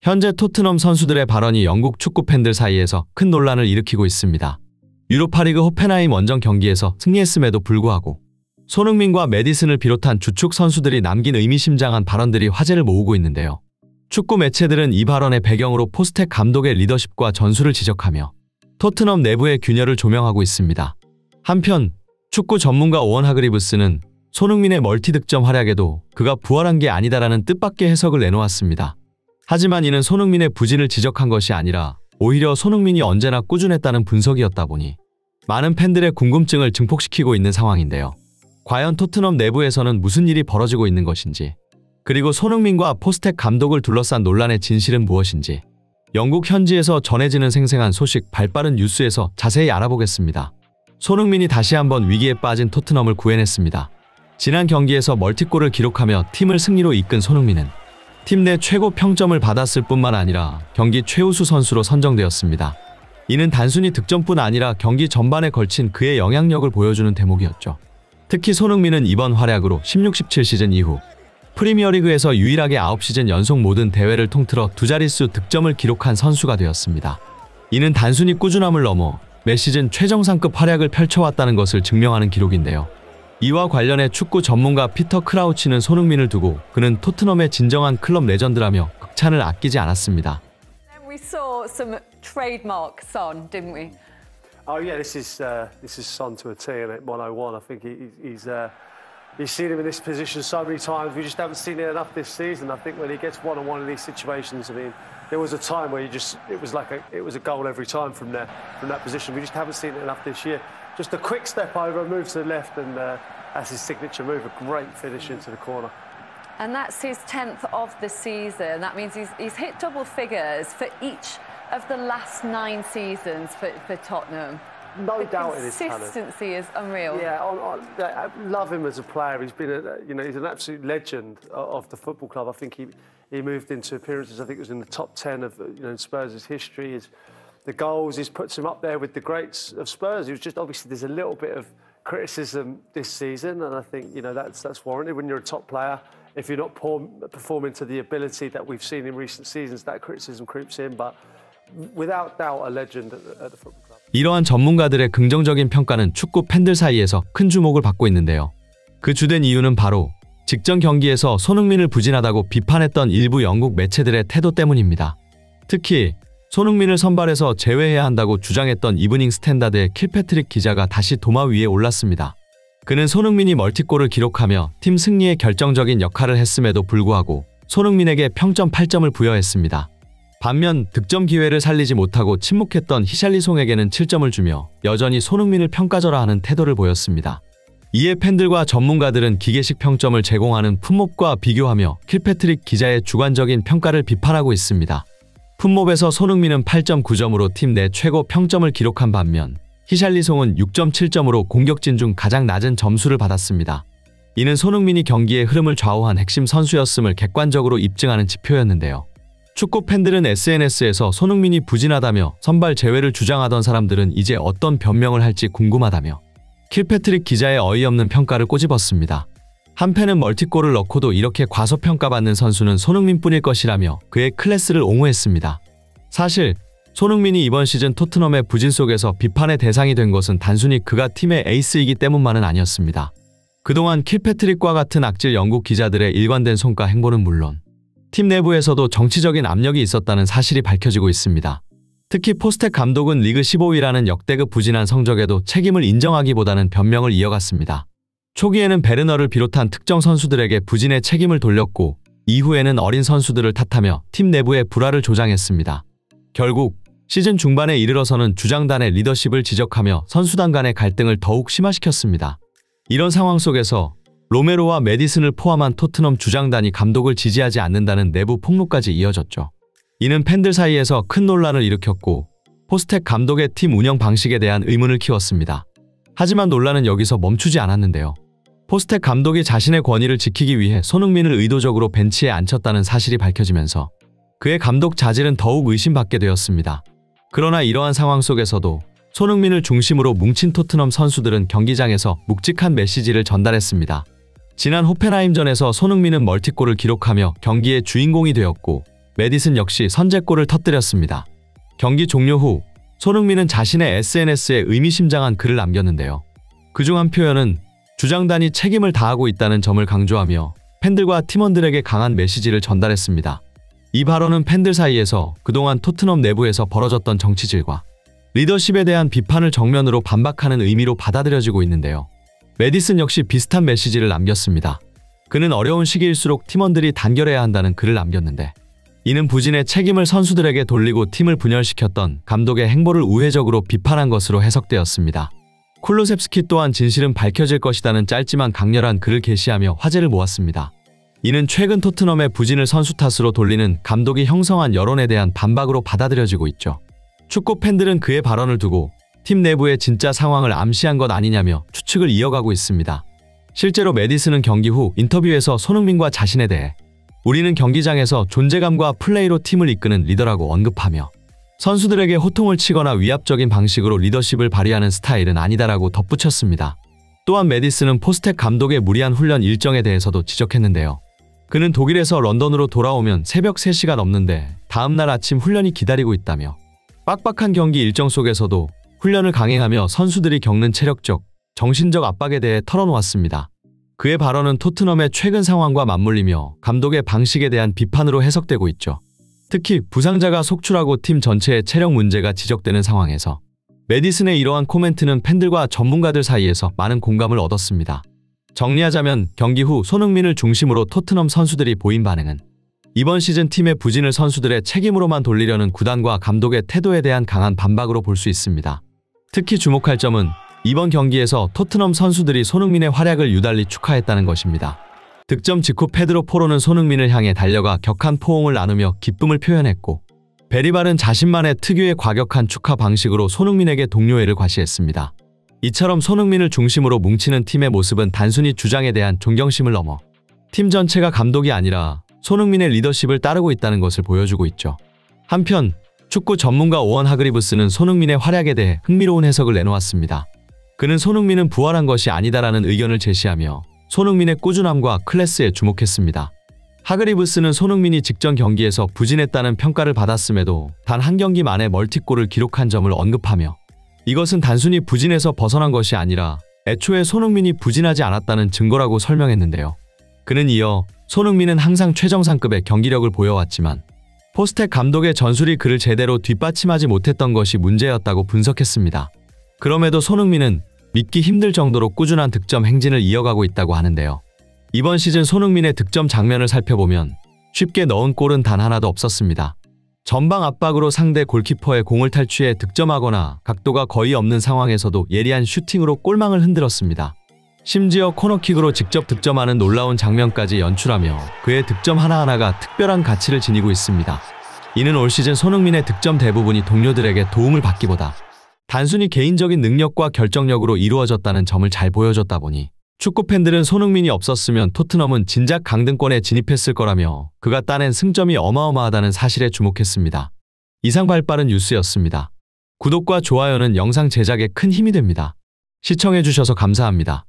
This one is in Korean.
현재 토트넘 선수들의 발언이 영국 축구 팬들 사이에서 큰 논란을 일으키고 있습니다. 유로파리그 호펜하임 원정 경기에서 승리했음에도 불구하고 손흥민과 메디슨을 비롯한 주축 선수들이 남긴 의미심장한 발언들이 화제를 모으고 있는데요. 축구 매체들은 이 발언의 배경으로 포스텍 감독의 리더십과 전술을 지적하며 토트넘 내부의 균열을 조명하고 있습니다. 한편 축구 전문가 오원 하그리브스는 손흥민의 멀티득점 활약에도 그가 부활한 게 아니다라는 뜻밖의 해석을 내놓았습니다. 하지만 이는 손흥민의 부진을 지적한 것이 아니라 오히려 손흥민이 언제나 꾸준했다는 분석이었다 보니 많은 팬들의 궁금증을 증폭시키고 있는 상황인데요. 과연 토트넘 내부에서는 무슨 일이 벌어지고 있는 것인지, 그리고 손흥민과 포스텍 감독을 둘러싼 논란의 진실은 무엇인지 영국 현지에서 전해지는 생생한 소식 발빠른 뉴스에서 자세히 알아보겠습니다. 손흥민이 다시 한번 위기에 빠진 토트넘을 구해냈습니다. 지난 경기에서 멀티골을 기록하며 팀을 승리로 이끈 손흥민은 팀 내 최고 평점을 받았을 뿐만 아니라 경기 최우수 선수로 선정되었습니다. 이는 단순히 득점뿐 아니라 경기 전반에 걸친 그의 영향력을 보여주는 대목이었죠. 특히 손흥민은 이번 활약으로 16-17 시즌 이후 프리미어리그에서 유일하게 9시즌 연속 모든 대회를 통틀어 두 자릿수 득점을 기록한 선수가 되었습니다. 이는 단순히 꾸준함을 넘어 매 시즌 최정상급 활약을 펼쳐왔다는 것을 증명하는 기록인데요. 이와 관련해 축구 전문가 피터 크라우치는 손흥민을 두고 그는 토트넘의 진정한 클럽 레전드라며 극찬을 아끼지 않았습니다. We saw some trademark Son, didn't we? Oh yeah, this is Son to a T, and at 101, I think he's seen him in this position so many times. We just haven't seen it enough this season. I think when he gets one-on-one in these situations, I mean, there was a time where it was a goal every time from that position. We just haven't seen it enough this year. Just a quick step over, move to the left, and that's his signature move. A great finish into the corner. And that's his 10th of the season. That means he's hit double figures for each of the last 9 seasons for Tottenham. No doubt in his talent. Consistency is unreal. Yeah, I love him as a player. He's been, he's an absolute legend of the football club. I think he moved into appearances. I think it was in the top 10 of Spurs' history. The goals, he's puts him up there with the greats of Spurs. He was just obviously there's a little bit of criticism this season, and I think that's warranted when you're a top player. If you're not performing to the ability that we've seen in recent seasons, that criticism creeps in. But without doubt, a legend at the football club. 이러한 전문가들의 긍정적인 평가는 축구 팬들 사이에서 큰 주목을 받고 있는데요. 그 주된 이유는 바로 직전 경기에서 손흥민을 부진하다고 비판했던 일부 영국 매체들의 태도 때문입니다. 특히 손흥민을 선발해서 제외해야 한다고 주장했던 이브닝 스탠다드의 킬패트릭 기자가 다시 도마 위에 올랐습니다. 그는 손흥민이 멀티골을 기록하며 팀 승리에 결정적인 역할을 했음에도 불구하고 손흥민에게 평점 8점을 부여했습니다. 반면 득점 기회를 살리지 못하고 침묵했던 히샬리송에게는 7점을 주며 여전히 손흥민을 평가절하 하는 태도를 보였습니다. 이에 팬들과 전문가들은 기계식 평점을 제공하는 풋몹과 비교하며 킬패트릭 기자의 주관적인 평가를 비판하고 있습니다. 풋몹에서 손흥민은 8.9점으로 팀 내 최고 평점을 기록한 반면 히샬리송은 6.7점으로 공격진 중 가장 낮은 점수를 받았습니다. 이는 손흥민이 경기의 흐름을 좌우한 핵심 선수였음을 객관적으로 입증하는 지표였는데요. 축구 팬들은 SNS에서 손흥민이 부진하다며 선발 제외를 주장하던 사람들은 이제 어떤 변명을 할지 궁금하다며 킬패트릭 기자의 어이없는 평가를 꼬집었습니다. 한 팬은 멀티골을 넣고도 이렇게 과소평가받는 선수는 손흥민뿐일 것이라며 그의 클래스를 옹호했습니다. 사실 손흥민이 이번 시즌 토트넘의 부진 속에서 비판의 대상이 된 것은 단순히 그가 팀의 에이스이기 때문만은 아니었습니다. 그동안 킬패트릭과 같은 악질 영국 기자들의 일관된 손가 행보는 물론 팀 내부에서도 정치적인 압력이 있었다는 사실이 밝혀지고 있습니다. 특히 포스텍 감독은 리그 15위라는 역대급 부진한 성적에도 책임을 인정하기보다는 변명을 이어갔습니다. 초기에는 베르너를 비롯한 특정 선수들에게 부진의 책임을 돌렸고 이후에는 어린 선수들을 탓하며 팀 내부의 불화를 조장했습니다. 결국 시즌 중반에 이르러서는 주장단의 리더십을 지적하며 선수단 간의 갈등을 더욱 심화시켰습니다. 이런 상황 속에서 로메로와 메디슨을 포함한 토트넘 주장단이 감독을 지지하지 않는다는 내부 폭로까지 이어졌죠. 이는 팬들 사이에서 큰 논란을 일으켰고 포스텍 감독의 팀 운영 방식에 대한 의문을 키웠습니다. 하지만 논란은 여기서 멈추지 않았는데요. 포스텍 감독이 자신의 권위를 지키기 위해 손흥민을 의도적으로 벤치에 앉혔다는 사실이 밝혀지면서 그의 감독 자질은 더욱 의심받게 되었습니다. 그러나 이러한 상황 속에서도 손흥민을 중심으로 뭉친 토트넘 선수들은 경기장에서 묵직한 메시지를 전달했습니다. 지난 호펜하임전에서 손흥민은 멀티골을 기록하며 경기의 주인공이 되었고 메디슨 역시 선제골을 터뜨렸습니다. 경기 종료 후 손흥민은 자신의 SNS에 의미심장한 글을 남겼는데요. 그중 한 표현은 주장단이 책임을 다하고 있다는 점을 강조하며 팬들과 팀원들에게 강한 메시지를 전달했습니다. 이 발언은 팬들 사이에서 그동안 토트넘 내부에서 벌어졌던 정치질과 리더십에 대한 비판을 정면으로 반박하는 의미로 받아들여지고 있는데요. 메디슨 역시 비슷한 메시지를 남겼습니다. 그는 어려운 시기일수록 팀원들이 단결해야 한다는 글을 남겼는데 이는 부진의 책임을 선수들에게 돌리고 팀을 분열시켰던 감독의 행보를 우회적으로 비판한 것으로 해석되었습니다. 쿨루셉스키 또한 진실은 밝혀질 것이다는 짧지만 강렬한 글을 게시하며 화제를 모았습니다. 이는 최근 토트넘의 부진을 선수 탓으로 돌리는 감독이 형성한 여론에 대한 반박으로 받아들여지고 있죠. 축구 팬들은 그의 발언을 두고 팀 내부의 진짜 상황을 암시한 것 아니냐며 추측을 이어가고 있습니다. 실제로 메디슨은 경기 후 인터뷰에서 손흥민과 자신에 대해 우리는 경기장에서 존재감과 플레이로 팀을 이끄는 리더라고 언급하며 선수들에게 호통을 치거나 위압적인 방식으로 리더십을 발휘하는 스타일은 아니다라고 덧붙였습니다. 또한 메디슨은 포스텍 감독의 무리한 훈련 일정에 대해서도 지적했는데요. 그는 독일에서 런던으로 돌아오면 새벽 3시가 넘는데 다음날 아침 훈련이 기다리고 있다며 빡빡한 경기 일정 속에서도 훈련을 강행하며 선수들이 겪는 체력적, 정신적 압박에 대해 털어놓았습니다. 그의 발언은 토트넘의 최근 상황과 맞물리며 감독의 방식에 대한 비판으로 해석되고 있죠. 특히 부상자가 속출하고 팀 전체의 체력 문제가 지적되는 상황에서 메디슨의 이러한 코멘트는 팬들과 전문가들 사이에서 많은 공감을 얻었습니다. 정리하자면 경기 후 손흥민을 중심으로 토트넘 선수들이 보인 반응은 이번 시즌 팀의 부진을 선수들의 책임으로만 돌리려는 구단과 감독의 태도에 대한 강한 반박으로 볼 수 있습니다. 특히 주목할 점은 이번 경기에서 토트넘 선수들이 손흥민의 활약을 유달리 축하했다는 것입니다. 득점 직후 페드로 포로는 손흥민을 향해 달려가 격한 포옹을 나누며 기쁨을 표현했고 베리발은 자신만의 특유의 과격한 축하 방식으로 손흥민에게 동료애를 과시했습니다. 이처럼 손흥민을 중심으로 뭉치는 팀의 모습은 단순히 주장에 대한 존경심을 넘어 팀 전체가 감독이 아니라 손흥민의 리더십을 따르고 있다는 것을 보여주고 있죠. 한편 축구 전문가 오원 하그리브스는 손흥민의 활약에 대해 흥미로운 해석을 내놓았습니다. 그는 손흥민은 부활한 것이 아니다라는 의견을 제시하며 손흥민의 꾸준함과 클래스에 주목했습니다. 하그리브스는 손흥민이 직전 경기에서 부진했다는 평가를 받았음에도 단 한 경기 만에 멀티골을 기록한 점을 언급하며 이것은 단순히 부진에서 벗어난 것이 아니라 애초에 손흥민이 부진하지 않았다는 증거라고 설명했는데요. 그는 이어 손흥민은 항상 최정상급의 경기력을 보여왔지만 포스텍 감독의 전술이 그를 제대로 뒷받침하지 못했던 것이 문제였다고 분석했습니다. 그럼에도 손흥민은 믿기 힘들 정도로 꾸준한 득점 행진을 이어가고 있다고 하는데요. 이번 시즌 손흥민의 득점 장면을 살펴보면 쉽게 넣은 골은 단 하나도 없었습니다. 전방 압박으로 상대 골키퍼의 공을 탈취해 득점하거나 각도가 거의 없는 상황에서도 예리한 슈팅으로 골망을 흔들었습니다. 심지어 코너킥으로 직접 득점하는 놀라운 장면까지 연출하며 그의 득점 하나하나가 특별한 가치를 지니고 있습니다. 이는 올 시즌 손흥민의 득점 대부분이 동료들에게 도움을 받기보다 단순히 개인적인 능력과 결정력으로 이루어졌다는 점을 잘 보여줬다 보니 축구 팬들은 손흥민이 없었으면 토트넘은 진작 강등권에 진입했을 거라며 그가 따낸 승점이 어마어마하다는 사실에 주목했습니다. 이상 발빠른 뉴스였습니다. 구독과 좋아요는 영상 제작에 큰 힘이 됩니다. 시청해주셔서 감사합니다.